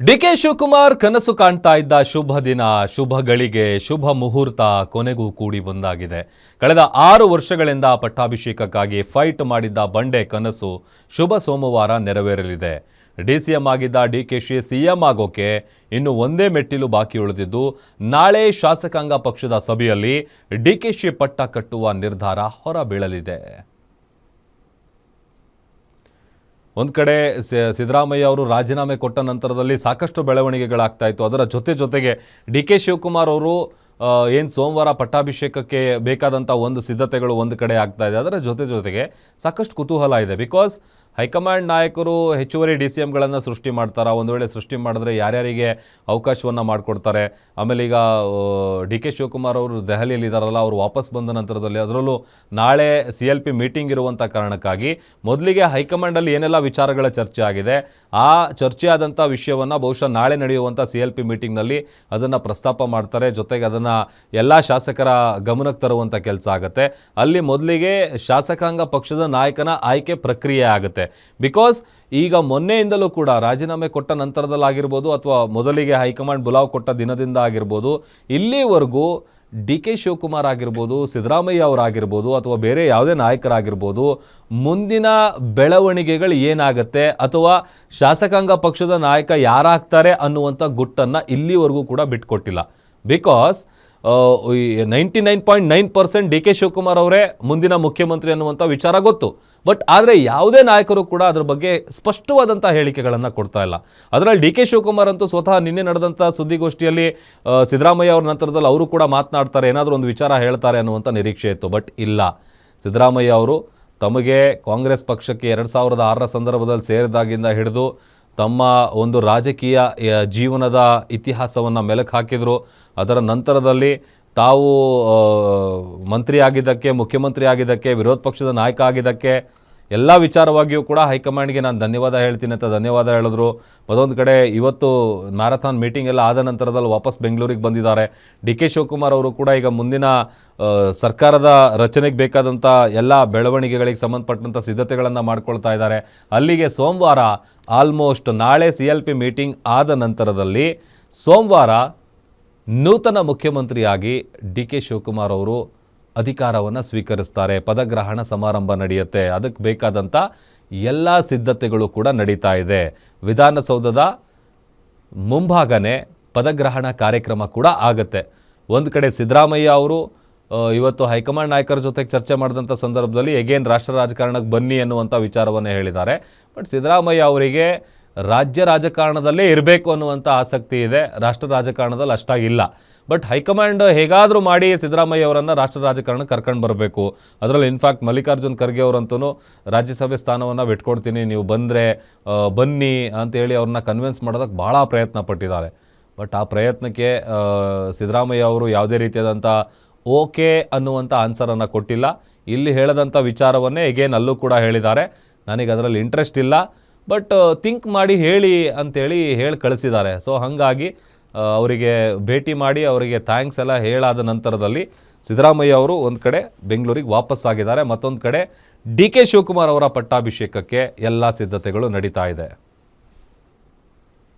DK Shivakumar ಕನಸು ಕಾಣ್ತಾ ಇದ್ದ ಶುಭ ದಿನ, ಶುಭ ಗಳಿಗೆ, ಶುಭ ಮುಹೂರ್ತ ಕೊನೆಗೂ ಕೂಡಿ ಬಂದಾಗಿದೆ. ಕಳೆದ 6 ವರ್ಷಗಳಿಂದ ಪಟ್ಟಾಭಿಷೇಕಕ್ಕಾಗಿ ಫೈಟ್ ಮಾಡಿದ್ದ ಬಂಡೆ ಕನಸು ಶುಭ ಸೋಮವಾರ ನೆರವೇರಲಿದೆ. ಡಿಸಿಎಂ ಆಗಿದ್ದ ಡಿಕೆಶಿ ಸಿಎಂ ಆಗೋಕೆ ಇನ್ನು ಒಂದೇ ಮೆಟ್ಟಿಲು ಬಾಕಿ ಉಳಿದಿದ್ದು, ನಾಳೆ ಶಾಸಕಾಂಗ ಪಕ್ಷದ ಸಭೆಯಲ್ಲಿ ಡಿಕೆಶಿ ಪಟ್ಟ ಕಟ್ಟುವ ನಿರ್ಧಾರ ಹೊರಬೀಳಲಿದೆ. ಒಂದು ಕಡೆ ಸಿದ್ದರಾಮಯ್ಯ ಅವರು ರಾಜೀನಾಮೆ ಕೊಟ್ಟ ನಂತರದಲ್ಲಿ ಸಾಕಷ್ಟು ಬೆಳವಣಿಗೆಗಳಾಗ್ತಾ ಇತ್ತು. ಅದರ ಜೊತೆಗೆ ಡಿ ಕೆ ಶಿವಕುಮಾರ್ ಅವರು ಏನು ಸೋಮವಾರ ಪಟ್ಟಾಭಿಷೇಕಕ್ಕೆ ಬೇಕಾದಂಥ ಒಂದು ಸಿದ್ಧತೆಗಳು ಒಂದು ಕಡೆ ಆಗ್ತಾ ಇದೆ. ಅದರ ಜೊತೆಗೆ ಸಾಕಷ್ಟು ಕುತೂಹಲ ಇದೆ. ಬಿಕಾಸ್ ಹೈಕಮಾಂಡ್ ನಾಯಕರು ಹೆಚ್ಚುವರಿ DCMಗಳನ್ನು ಸೃಷ್ಟಿ ಮಾಡ್ತಾರೆ. ಒಂದು ವೇಳೆ ಸೃಷ್ಟಿ ಮಾಡಿದ್ರೆ ಯಾರ್ಯಾರಿಗೆ ಅವಕಾಶವನ್ನು ಮಾಡಿಕೊಡ್ತಾರೆ. ಆಮೇಲೆ ಈಗ ಡಿ ಕೆ ಶಿವಕುಮಾರ್ ಅವರು ದೆಹಲಿಯಲ್ಲಿ ಇದ್ದಾರಲ್ಲ, ಅವರು ವಾಪಸ್ ಬಂದ ನಂತರದಲ್ಲಿ ಅದರಲ್ಲೂ ನಾಳೆ CLP ಮೀಟಿಂಗ್ ಇರುವಂಥ ಕಾರಣಕ್ಕಾಗಿ ಮೊದಲಿಗೆ ಹೈಕಮಾಂಡಲ್ಲಿ ಏನೆಲ್ಲ ವಿಚಾರಗಳ ಚರ್ಚೆ ಆಗಿದೆ, ಆ ಚರ್ಚೆ ಆದಂಥ ವಿಷಯವನ್ನು ಬಹುಶಃ ನಾಳೆ ನಡೆಯುವಂಥ CLP ಮೀಟಿಂಗ್ನಲ್ಲಿ ಅದನ್ನು ಪ್ರಸ್ತಾಪ ಮಾಡ್ತಾರೆ. ಜೊತೆಗೆ ಅದನ್ನು ಎಲ್ಲ ಶಾಸಕರ ಗಮನಕ್ಕೆ ತರುವಂಥ ಕೆಲಸ ಆಗುತ್ತೆ. ಅಲ್ಲಿ ಮೊದಲಿಗೆ ಶಾಸಕಾಂಗ ಪಕ್ಷದ ನಾಯಕನ ಆಯ್ಕೆ ಪ್ರಕ್ರಿಯೆ ಆಗುತ್ತೆ. ಬಿಕಾಸ್ ಈಗ ಮೊನ್ನೆಯಿಂದಲೂ ಕೂಡ ರಾಜೀನಾಮೆ ಕೊಟ್ಟ ನಂತರದಲ್ಲಾಗಿರ್ಬೋದು ಅಥವಾ ಮೊದಲಿಗೆ ಹೈಕಮಾಂಡ್ ಬುಲಾವ್ ಕೊಟ್ಟ ದಿನದಿಂದ ಆಗಿರ್ಬೋದು, ಇಲ್ಲಿವರೆಗೂ ಡಿ ಕೆ ಶಿವಕುಮಾರ್ ಆಗಿರ್ಬೋದು, ಸಿದ್ದರಾಮಯ್ಯ ಅವರಾಗಿರ್ಬೋದು ಅಥವಾ ಬೇರೆ ಯಾವುದೇ ನಾಯಕರಾಗಿರ್ಬೋದು, ಮುಂದಿನ ಬೆಳವಣಿಗೆಗಳು ಏನಾಗುತ್ತೆ ಅಥವಾ ಶಾಸಕಾಂಗ ಪಕ್ಷದ ನಾಯಕ ಯಾರಾಗ್ತಾರೆ ಅನ್ನುವಂಥ ಗುಟ್ಟನ್ನು ಇಲ್ಲಿವರೆಗೂ ಕೂಡ ಬಿಟ್ಕೊಟ್ಟಿಲ್ಲ. ಬಿಕಾಸ್ 99.9% ಡಿ ಕೆ ಶಿವಕುಮಾರ್ ಅವರೇ ಮುಂದಿನ ಮುಖ್ಯಮಂತ್ರಿ ಅನ್ನುವಂಥ ವಿಚಾರ ಗೊತ್ತು. ಬಟ್ ಆದರೆ ಯಾವುದೇ ನಾಯಕರು ಕೂಡ ಅದ್ರ ಬಗ್ಗೆ ಸ್ಪಷ್ಟವಾದಂಥ ಹೇಳಿಕೆಗಳನ್ನು ಕೊಡ್ತಾ ಇಲ್ಲ. ಅದರಲ್ಲಿ ಡಿ ಕೆ ಶಿವಕುಮಾರ್ ಅಂತೂ ಸ್ವತಃ ನಿನ್ನೆ ನಡೆದಂಥ ಸುದ್ದಿಗೋಷ್ಠಿಯಲ್ಲಿ ಸಿದ್ದರಾಮಯ್ಯ ಅವ್ರ ನಂತರದಲ್ಲಿ ಅವರು ಕೂಡ ಮಾತನಾಡ್ತಾರೆ, ಏನಾದರೂ ಒಂದು ವಿಚಾರ ಹೇಳ್ತಾರೆ ಅನ್ನುವಂಥ ನಿರೀಕ್ಷೆ ಇತ್ತು. ಬಟ್ ಇಲ್ಲ, ಸಿದ್ದರಾಮಯ್ಯ ಅವರು ತಮಗೆ ಕಾಂಗ್ರೆಸ್ ಪಕ್ಷಕ್ಕೆ 2006ರ ಸಂದರ್ಭದಲ್ಲಿ ಸೇರಿದಾಗಿಂದ ಹಿಡಿದು ತಮ್ಮ ಒಂದು ರಾಜಕೀಯ ಜೀವನದ ಇತಿಹಾಸವನ್ನು ಮೆಲುಕು ಹಾಕಿದರು. ಅದರ ನಂತರದಲ್ಲಿ ತಾವು ಮಂತ್ರಿ ಆಗಿದ್ದಕ್ಕೆ, ಮುಖ್ಯಮಂತ್ರಿ ಆಗಿದ್ದಕ್ಕೆ, ವಿರೋಧ ಪಕ್ಷದ ನಾಯಕ ಆಗಿದ್ದಕ್ಕೆ ಎಲ್ಲ ವಿಚಾರವಾಗಿಯೂ ಕೂಡ ಹೈಕಮಾಂಡ್ಗೆ ನಾನು ಧನ್ಯವಾದ ಹೇಳ್ತೀನಿ ಅಂತ ಧನ್ಯವಾದ ಹೇಳಿದ್ರು. ಮತ್ತೊಂದು ಕಡೆ ಇವತ್ತು ಮ್ಯಾರಥಾನ್ ಮೀಟಿಂಗ್ ಎಲ್ಲ ಆದ ನಂತರದಲ್ಲಿ ವಾಪಸ್ ಬೆಂಗಳೂರಿಗೆ ಬಂದಿದ್ದಾರೆ. ಡಿ ಕೆ ಶಿವಕುಮಾರ್ ಅವರು ಕೂಡ ಈಗ ಮುಂದಿನ ಸರ್ಕಾರದ ರಚನೆಗೆ ಬೇಕಾದಂಥ ಎಲ್ಲ ಬೆಳವಣಿಗೆಗಳಿಗೆ ಸಂಬಂಧಪಟ್ಟಂಥ ಸಿದ್ಧತೆಗಳನ್ನು ಮಾಡ್ಕೊಳ್ತಾ ಇದ್ದಾರೆ. ಅಲ್ಲಿಗೆ ಸೋಮವಾರ ಆಲ್ಮೋಸ್ಟ್ ನಾಳೆ CLP ಮೀಟಿಂಗ್ ಆದ ನಂತರದಲ್ಲಿ ಸೋಮವಾರ ನೂತನ ಮುಖ್ಯಮಂತ್ರಿಯಾಗಿ ಡಿ ಕೆ ಶಿವಕುಮಾರ್ ಅವರು ಅಧಿಕಾರವನ್ನು ಸ್ವೀಕರಿಸ್ತಾರೆ. ಪದಗ್ರಹಣ ಸಮಾರಂಭ ನಡೆಯುತ್ತೆ. ಅದಕ್ಕೆ ಬೇಕಾದಂಥ ಎಲ್ಲ ಸಿದ್ಧತೆಗಳು ಕೂಡ ನಡೀತಾ ಇದೆ. ವಿಧಾನಸೌಧದ ಮುಂಭಾಗನೇ ಪದಗ್ರಹಣ ಕಾರ್ಯಕ್ರಮ ಕೂಡ ಆಗುತ್ತೆ. ಒಂದು ಕಡೆ ಸಿದ್ದರಾಮಯ್ಯ ಅವರು ಇವತ್ತು ಹೈಕಮಾಂಡ್ ನಾಯಕರ ಜೊತೆಗೆ ಚರ್ಚೆ ಮಾಡಿದಂಥ ಸಂದರ್ಭದಲ್ಲಿ ಎಗೇನ್ ರಾಷ್ಟ್ರ ರಾಜಕಾರಣಕ್ಕೆ ಬನ್ನಿ ಅನ್ನುವಂಥ ವಿಚಾರವನ್ನು ಹೇಳಿದ್ದಾರೆ. ಬಟ್ ಸಿದ್ದರಾಮಯ್ಯ ಅವರಿಗೆ ರಾಜ್ಯ ರಾಜಕಾರಣದಲ್ಲೇ ಇರಬೇಕು ಅನ್ನುವಂಥ ಆಸಕ್ತಿ ಇದೆ, ರಾಷ್ಟ್ರ ರಾಜಕಾರಣದಲ್ಲಿ ಅಷ್ಟಾಗಿಲ್ಲ. ಬಟ್ ಹೈಕಮಾಂಡ್ ಹೇಗಾದರೂ ಮಾಡಿ ಸಿದ್ದರಾಮಯ್ಯ ಅವರನ್ನು ರಾಷ್ಟ್ರ ರಾಜಕಾರಣಕ್ಕೆ ಕರ್ಕೊಂಡು ಬರಬೇಕು. ಅದರಲ್ಲಿ ಇನ್ಫ್ಯಾಕ್ಟ್ ಮಲ್ಲಿಕಾರ್ಜುನ್ ಖರ್ಗೆ ಅವರಂತೂ ರಾಜ್ಯಸಭೆ ಸ್ಥಾನವನ್ನು ಬಿಟ್ಕೊಡ್ತೀನಿ, ನೀವು ಬಂದರೆ ಬನ್ನಿ ಅಂತೇಳಿ ಅವ್ರನ್ನ ಕನ್ವಿನ್ಸ್ ಮಾಡೋದಕ್ಕೆ ಭಾಳ ಪ್ರಯತ್ನ ಪಟ್ಟಿದ್ದಾರೆ. ಬಟ್ ಆ ಪ್ರಯತ್ನಕ್ಕೆ ಸಿದ್ದರಾಮಯ್ಯ ಅವರು ಯಾವುದೇ ರೀತಿಯಾದಂಥ ಓಕೆ ಅನ್ನುವಂಥ ಆನ್ಸರನ್ನು ಕೊಟ್ಟಿಲ್ಲ. ಇಲ್ಲಿ ಹೇಳದಂಥ ವಿಚಾರವನ್ನೇ ಎಗೇನ್ ಅಲ್ಲೂ ಕೂಡ ಹೇಳಿದ್ದಾರೆ, ನನಗೆ ಅದರಲ್ಲಿ ಇಂಟ್ರೆಸ್ಟ್ ಇಲ್ಲ, ಬಟ್ ಥಿಂಕ್ ಮಾಡಿ ಹೇಳಿ ಅಂಥೇಳಿ ಹೇಳಿ ಕಳಿಸಿದ್ದಾರೆ. ಸೊ ಹಾಗಾಗಿ ಅವರಿಗೆ ಭೇಟಿ ಮಾಡಿ ಅವರಿಗೆ ಥ್ಯಾಂಕ್ಸ್ ಎಲ್ಲ ಹೇಳಾದ ನಂತರದಲ್ಲಿ ಸಿದ್ದರಾಮಯ್ಯ ಅವರು ಒಂದು ಕಡೆ ಬೆಂಗಳೂರಿಗೆ ವಾಪಸ್ಸಾಗಿದ್ದಾರೆ. ಮತ್ತೊಂದು ಕಡೆ ಡಿ ಕೆ ಶಿವಕುಮಾರ್ ಅವರ ಪಟ್ಟಾಭಿಷೇಕಕ್ಕೆ ಎಲ್ಲ ಸಿದ್ಧತೆಗಳು ನಡೀತಾ ಇದೆ.